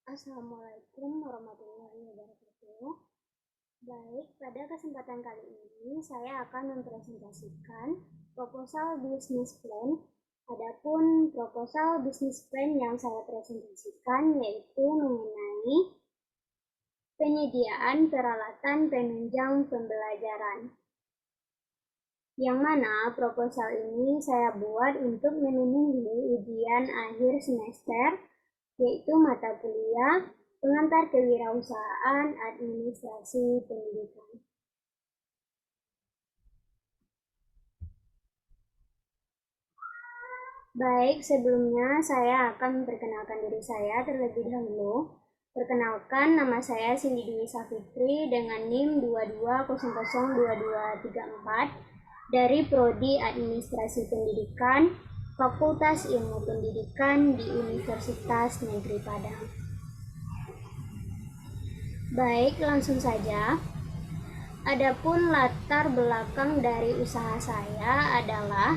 Assalamualaikum warahmatullahi wabarakatuh. Baik, pada kesempatan kali ini saya akan mempresentasikan proposal bisnis plan. Adapun proposal bisnis plan yang saya presentasikan yaitu mengenai penyediaan peralatan penunjang pembelajaran. Yang mana proposal ini saya buat untuk memenuhi ujian akhir semester, yaitu mata kuliah pengantar kewirausahaan administrasi pendidikan. Baik, sebelumnya saya akan memperkenalkan diri saya terlebih dahulu. Perkenalkan, nama saya Cindy Dwi Safitri dengan NIM 22002234 dari Prodi Administrasi Pendidikan, Fakultas Ilmu Pendidikan di Universitas Negeri Padang. Baik, langsung saja. Adapun latar belakang dari usaha saya adalah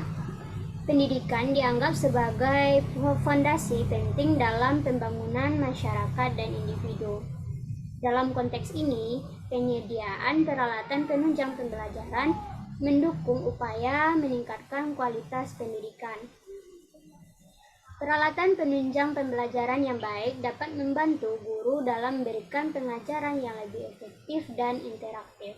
pendidikan dianggap sebagai fondasi penting dalam pembangunan masyarakat dan individu. Dalam konteks ini, penyediaan peralatan penunjang pembelajaran mendukung upaya meningkatkan kualitas pendidikan. Peralatan penunjang pembelajaran yang baik dapat membantu guru dalam memberikan pengajaran yang lebih efektif dan interaktif.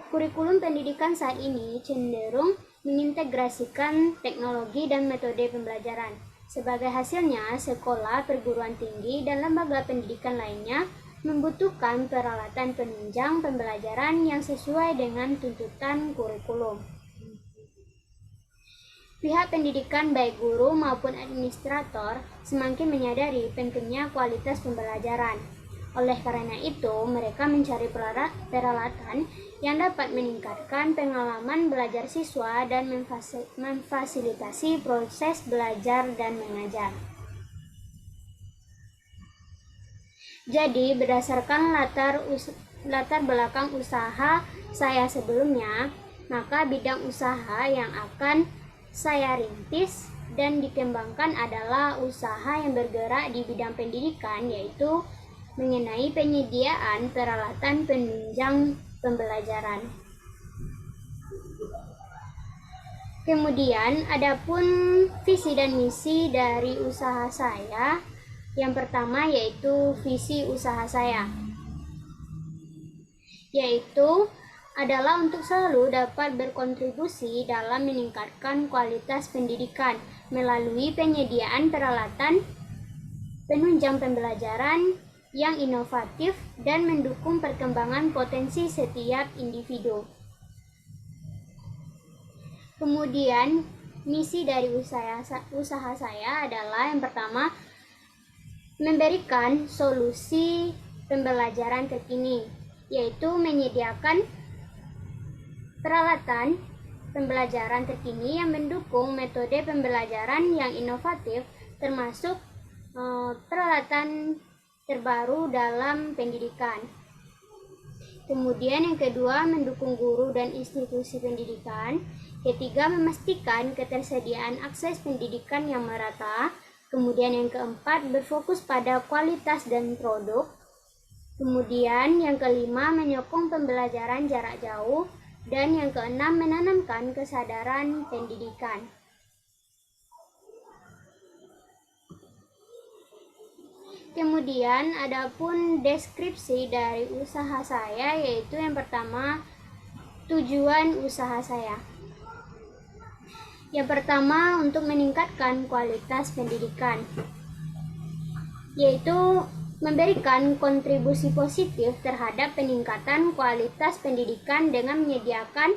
Kurikulum pendidikan saat ini cenderung mengintegrasikan teknologi dan metode pembelajaran. Sebagai hasilnya, sekolah, perguruan tinggi, dan lembaga pendidikan lainnya membutuhkan peralatan penunjang pembelajaran yang sesuai dengan tuntutan kurikulum. Pihak pendidikan baik guru maupun administrator semakin menyadari pentingnya kualitas pembelajaran. Oleh karena itu, mereka mencari peralatan yang dapat meningkatkan pengalaman belajar siswa dan memfasilitasi proses belajar dan mengajar. Jadi, berdasarkan latar belakang usaha saya sebelumnya, maka bidang usaha yang akan saya rintis dan dikembangkan adalah usaha yang bergerak di bidang pendidikan, yaitu mengenai penyediaan peralatan penunjang pembelajaran. Kemudian, adapun visi dan misi dari usaha saya, yang pertama yaitu visi usaha saya, yaitu adalah untuk selalu dapat berkontribusi dalam meningkatkan kualitas pendidikan melalui penyediaan peralatan penunjang pembelajaran yang inovatif dan mendukung perkembangan potensi setiap individu. Kemudian, misi dari usaha saya adalah yang pertama, memberikan solusi pembelajaran terkini, yaitu menyediakan peralatan pembelajaran terkini yang mendukung metode pembelajaran yang inovatif, termasuk peralatan terbaru dalam pendidikan. Kemudian yang kedua, mendukung guru dan institusi pendidikan. Ketiga, memastikan ketersediaan akses pendidikan yang merata. Kemudian yang keempat, berfokus pada kualitas dan produk. Kemudian yang kelima, menyokong pembelajaran jarak jauh. Dan yang keenam, menanamkan kesadaran pendidikan. Kemudian adapun deskripsi dari usaha saya, yaitu yang pertama, tujuan usaha saya. Yang pertama, untuk meningkatkan kualitas pendidikan, yaitu memberikan kontribusi positif terhadap peningkatan kualitas pendidikan dengan menyediakan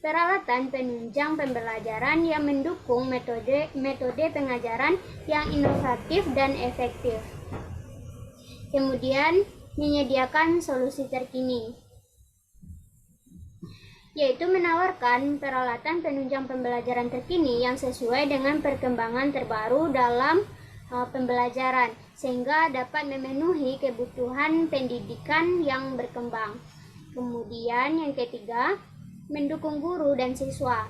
peralatan penunjang pembelajaran yang mendukung metode pengajaran yang inovatif dan efektif. Kemudian, menyediakan solusi terkini, yaitu menawarkan peralatan penunjang pembelajaran terkini yang sesuai dengan perkembangan terbaru dalam pembelajaran, sehingga dapat memenuhi kebutuhan pendidikan yang berkembang. Kemudian yang ketiga, mendukung guru dan siswa,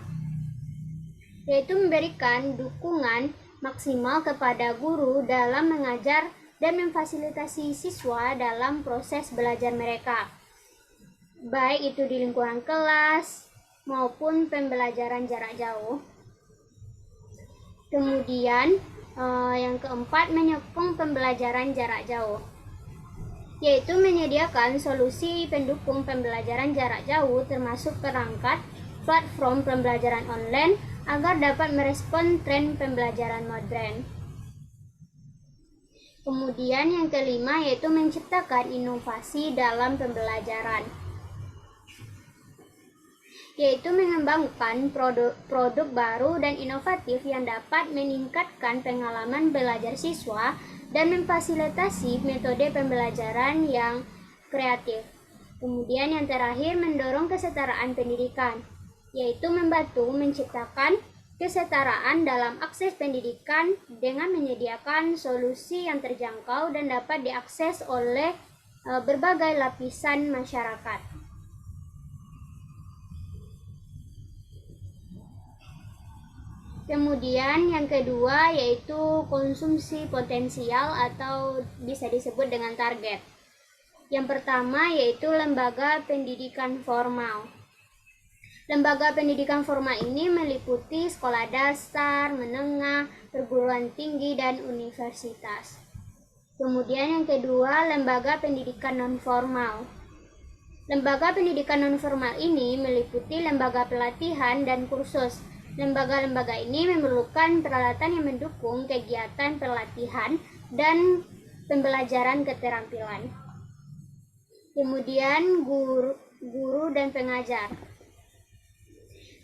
yaitu memberikan dukungan maksimal kepada guru dalam mengajar dan memfasilitasi siswa dalam proses belajar mereka, baik itu di lingkungan kelas maupun pembelajaran jarak jauh. Kemudian yang keempat, menyokong pembelajaran jarak jauh, yaitu menyediakan solusi pendukung pembelajaran jarak jauh termasuk perangkat platform pembelajaran online agar dapat merespon tren pembelajaran modern. Kemudian yang kelima yaitu menciptakan inovasi dalam pembelajaran, yaitu mengembangkan produk baru dan inovatif yang dapat meningkatkan pengalaman belajar siswa dan memfasilitasi metode pembelajaran yang kreatif. Kemudian yang terakhir, mendorong kesetaraan pendidikan, yaitu membantu menciptakan kesetaraan dalam akses pendidikan dengan menyediakan solusi yang terjangkau dan dapat diakses oleh berbagai lapisan masyarakat. Kemudian yang kedua yaitu konsumsi potensial atau bisa disebut dengan target. Yang pertama yaitu lembaga pendidikan formal. Lembaga pendidikan formal ini meliputi sekolah dasar, menengah, perguruan tinggi, dan universitas. Kemudian yang kedua, lembaga pendidikan non-formal. Lembaga pendidikan non-formal ini meliputi lembaga pelatihan dan kursus. Lembaga-lembaga ini memerlukan peralatan yang mendukung kegiatan pelatihan dan pembelajaran keterampilan. Kemudian guru dan pengajar.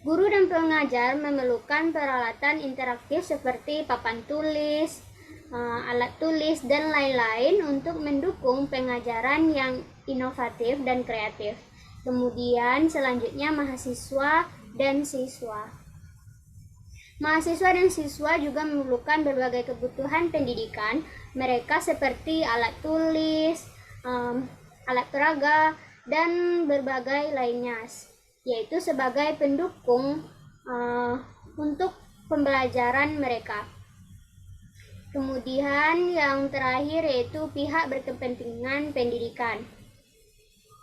Guru dan pengajar memerlukan peralatan interaktif seperti papan tulis, alat tulis, dan lain-lain untuk mendukung pengajaran yang inovatif dan kreatif. Kemudian selanjutnya mahasiswa dan siswa. Mahasiswa dan siswa juga memerlukan berbagai kebutuhan pendidikan mereka seperti alat tulis, alat peraga, dan berbagai lainnya, yaitu sebagai pendukung untuk pembelajaran mereka. Kemudian yang terakhir yaitu pihak berkepentingan pendidikan.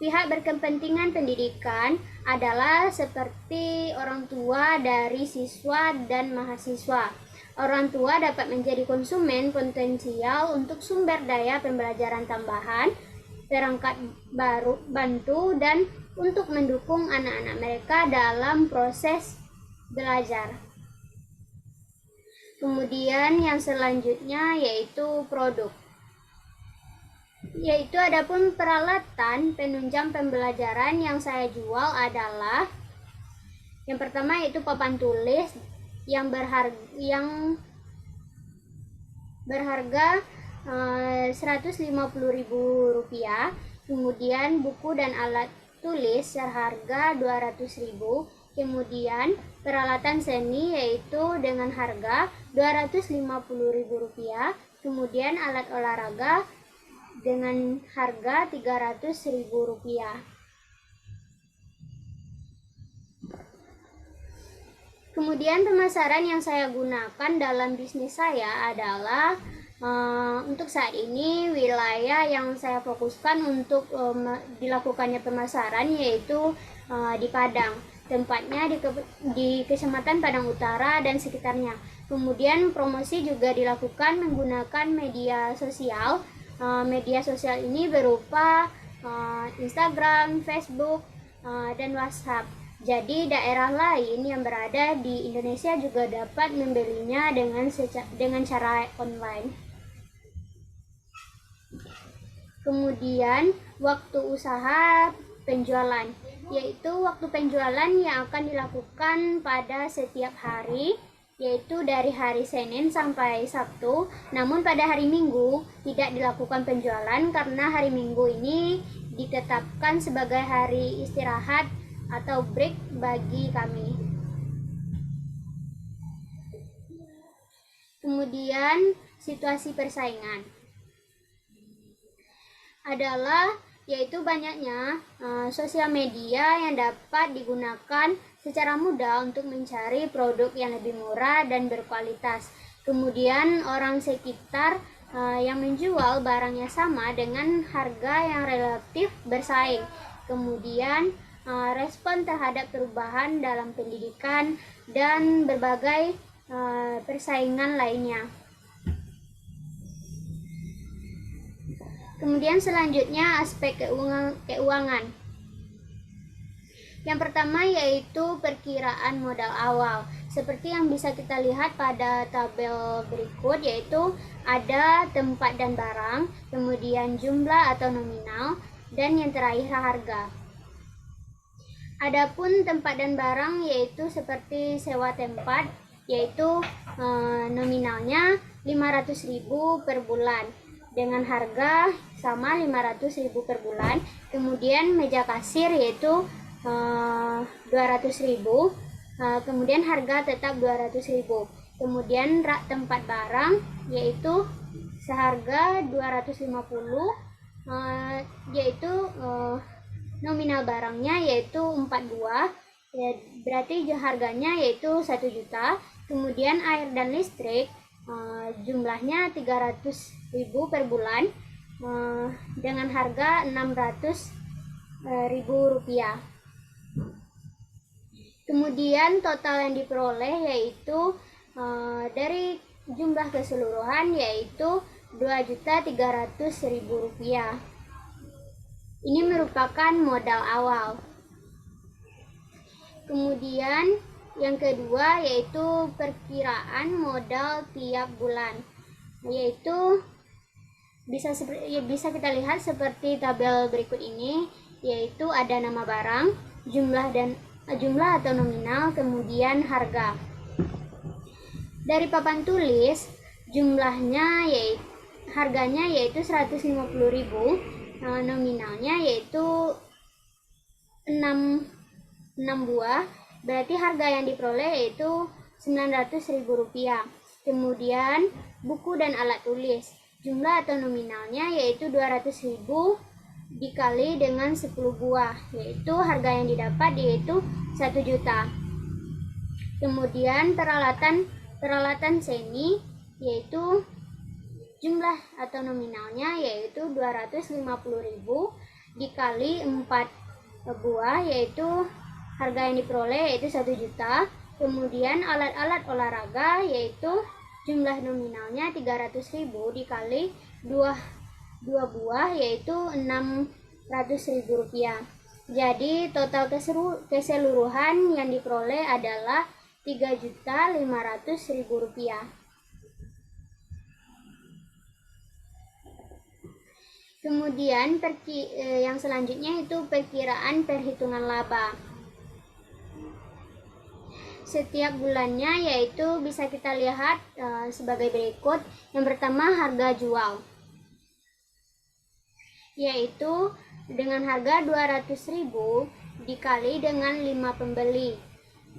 Pihak berkepentingan pendidikan adalah seperti orang tua dari siswa dan mahasiswa. Orang tua dapat menjadi konsumen potensial untuk sumber daya pembelajaran tambahan, perangkat baru bantu, dan untuk mendukung anak-anak mereka dalam proses belajar. Kemudian yang selanjutnya yaitu produk. Yaitu adapun peralatan penunjang pembelajaran yang saya jual adalah yang pertama yaitu papan tulis yang berharga Rp150.000, kemudian buku dan alat tulis seharga Rp200.000, kemudian peralatan seni yaitu dengan harga Rp250.000, kemudian alat olahraga dengan harga Rp300.000. Kemudian pemasaran yang saya gunakan dalam bisnis saya adalah untuk saat ini wilayah yang saya fokuskan untuk dilakukannya pemasaran yaitu di Padang, tempatnya di Kecamatan Padang Utara dan sekitarnya. Kemudian promosi juga dilakukan menggunakan media sosial. Media sosial ini berupa Instagram, Facebook, dan WhatsApp. Jadi daerah lain yang berada di Indonesia juga dapat membelinya dengan cara online. Kemudian waktu usaha penjualan, yaitu waktu penjualan yang akan dilakukan pada setiap hari, yaitu dari hari Senin sampai Sabtu. Namun pada hari Minggu tidak dilakukan penjualan karena hari Minggu ini ditetapkan sebagai hari istirahat atau break bagi kami. Kemudian situasi persaingan adalah yaitu banyaknya sosial media yang dapat digunakan secara mudah untuk mencari produk yang lebih murah dan berkualitas. Kemudian orang sekitar yang menjual barangnya sama dengan harga yang relatif bersaing. Kemudian respon terhadap perubahan dalam pendidikan dan berbagai persaingan lainnya. Kemudian selanjutnya aspek keuangan. Yang pertama yaitu perkiraan modal awal. Seperti yang bisa kita lihat pada tabel berikut, yaitu ada tempat dan barang, kemudian jumlah atau nominal, dan yang terakhir harga. Adapun tempat dan barang yaitu seperti sewa tempat, yaitu nominalnya 500.000 per bulan dengan harga sama 500.000 per bulan. Kemudian meja kasir yaitu 200.000, kemudian harga tetap 200.000. Kemudian rak tempat barang yaitu seharga 250, yaitu nominal barangnya yaitu 4 buah, ya, berarti harganya yaitu 1 juta. Kemudian air dan listrik jumlahnya 300.000 per bulan dengan harga 600.000 rupiah. Kemudian total yang diperoleh yaitu dari jumlah keseluruhan yaitu 2.300.000 rupiah. Ini merupakan modal awal. Kemudian yang kedua yaitu perkiraan modal tiap bulan, yaitu bisa kita lihat seperti tabel berikut ini, yaitu ada nama barang, jumlah atau nominal, kemudian harga. Dari papan tulis jumlahnya harganya yaitu 150.000, nominalnya yaitu 6 buah, berarti harga yang diperoleh yaitu 900.000 rupiah. Kemudian buku dan alat tulis, jumlah atau nominalnya yaitu 200.000 dikali dengan 10 buah, yaitu harga yang didapat yaitu 1 juta. Kemudian peralatan seni yaitu jumlah atau nominalnya yaitu 250.000 dikali 4 buah, yaitu harga yang diperoleh yaitu 1 juta. Kemudian alat-alat olahraga yaitu jumlah nominalnya 300.000 dikali 2 buah, yaitu 600.000 rupiah. Jadi total keseluruhan yang diperoleh adalah 3.500.000 rupiah. Kemudian yang selanjutnya itu perkiraan perhitungan laba. Setiap bulannya yaitu bisa kita lihat sebagai berikut. Yang pertama harga jual, yaitu dengan harga 200.000 dikali dengan 5 pembeli,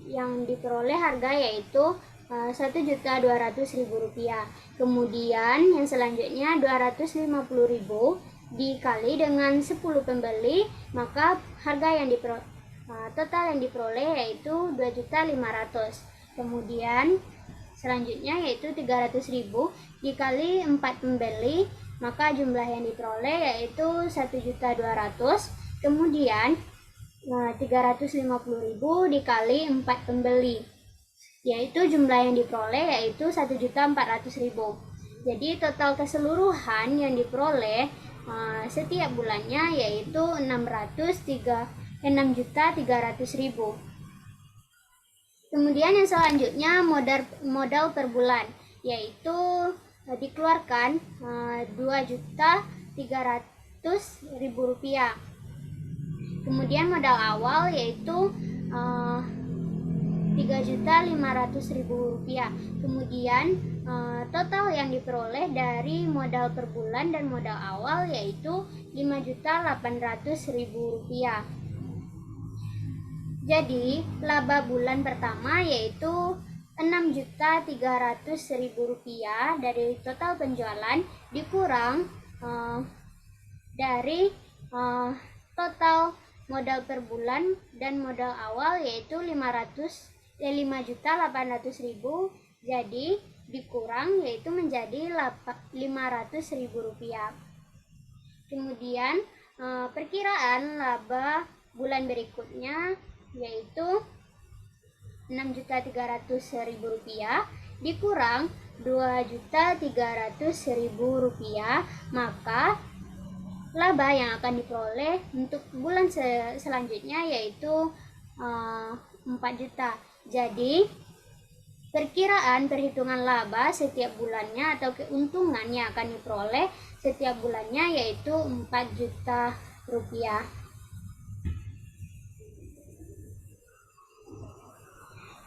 yang diperoleh harga yaitu 1.200.000 rupiah. Kemudian yang selanjutnya 250.000 dikali dengan 10 pembeli, maka harga yang total yang diperoleh yaitu 2.500.000. Kemudian selanjutnya yaitu 300.000 dikali 4 pembeli, maka jumlah yang diperoleh yaitu 1.200.000. Kemudian 350.000 dikali 4 pembeli, yaitu jumlah yang diperoleh yaitu 1.400.000. Jadi total keseluruhan yang diperoleh setiap bulannya yaitu 6.300.000. Kemudian yang selanjutnya modal per bulan, yaitu dikeluarkan 2.300.000 rupiah. Kemudian modal awal yaitu 3.500.000 rupiah. Kemudian total yang diperoleh dari modal per bulan dan modal awal yaitu 5.800.000 rupiah. Jadi laba bulan pertama yaitu 6.300.000 rupiah dari total penjualan dikurang dari total modal per bulan dan modal awal yaitu 5.800.000 Jadi dikurang yaitu menjadi Rp500.000. Kemudian perkiraan laba bulan berikutnya yaitu Rp6.300.000 dikurang Rp2.300.000, maka laba yang akan diperoleh untuk bulan selanjutnya yaitu 4 juta. Jadi perkiraan perhitungan laba setiap bulannya atau keuntungan yang akan diperoleh setiap bulannya yaitu 4 juta rupiah.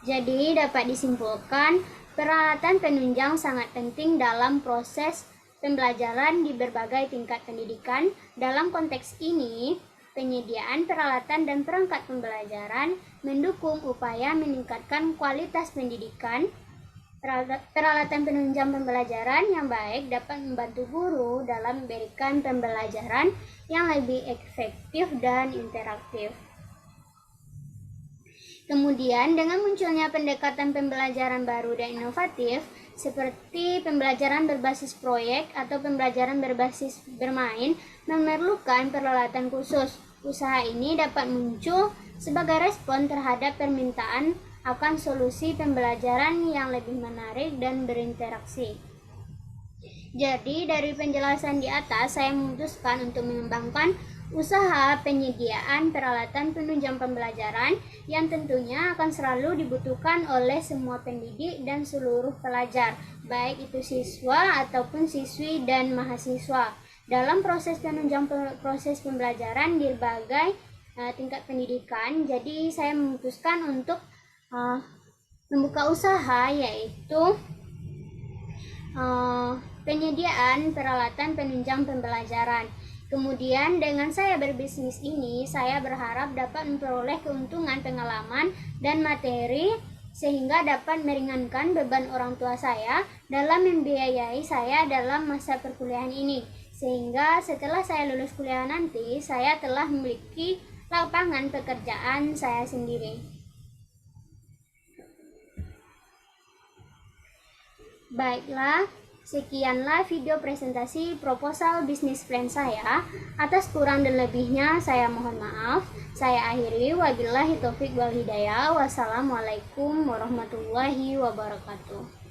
Jadi dapat disimpulkan, peralatan penunjang sangat penting dalam proses pembelajaran di berbagai tingkat pendidikan. Dalam konteks ini, penyediaan peralatan dan perangkat pembelajaran mendukung upaya meningkatkan kualitas pendidikan. Peralatan penunjang pembelajaran yang baik dapat membantu guru dalam memberikan pembelajaran yang lebih efektif dan interaktif. Kemudian dengan munculnya pendekatan pembelajaran baru dan inovatif seperti pembelajaran berbasis proyek atau pembelajaran berbasis bermain memerlukan peralatan khusus. Usaha ini dapat muncul sebagai respon terhadap permintaan akan solusi pembelajaran yang lebih menarik dan berinteraksi. Jadi dari penjelasan di atas saya memutuskan untuk mengembangkan usaha penyediaan peralatan penunjang pembelajaran yang tentunya akan selalu dibutuhkan oleh semua pendidik dan seluruh pelajar, baik itu siswa ataupun siswi dan mahasiswa, dalam proses penunjang proses pembelajaran di berbagai tingkat pendidikan. Jadi saya memutuskan untuk membuka usaha yaitu penyediaan peralatan penunjang pembelajaran. Kemudian dengan saya berbisnis ini, saya berharap dapat memperoleh keuntungan pengalaman dan materi sehingga dapat meringankan beban orang tua saya dalam membiayai saya dalam masa perkuliahan ini. Sehingga setelah saya lulus kuliah nanti, saya telah memiliki lapangan pekerjaan saya sendiri. Baiklah, sekianlah video presentasi proposal bisnis plan saya. Atas kurang dan lebihnya saya mohon maaf. Saya akhiri, wabillahi taufiq wal hidayah. Wassalamualaikum warahmatullahi wabarakatuh.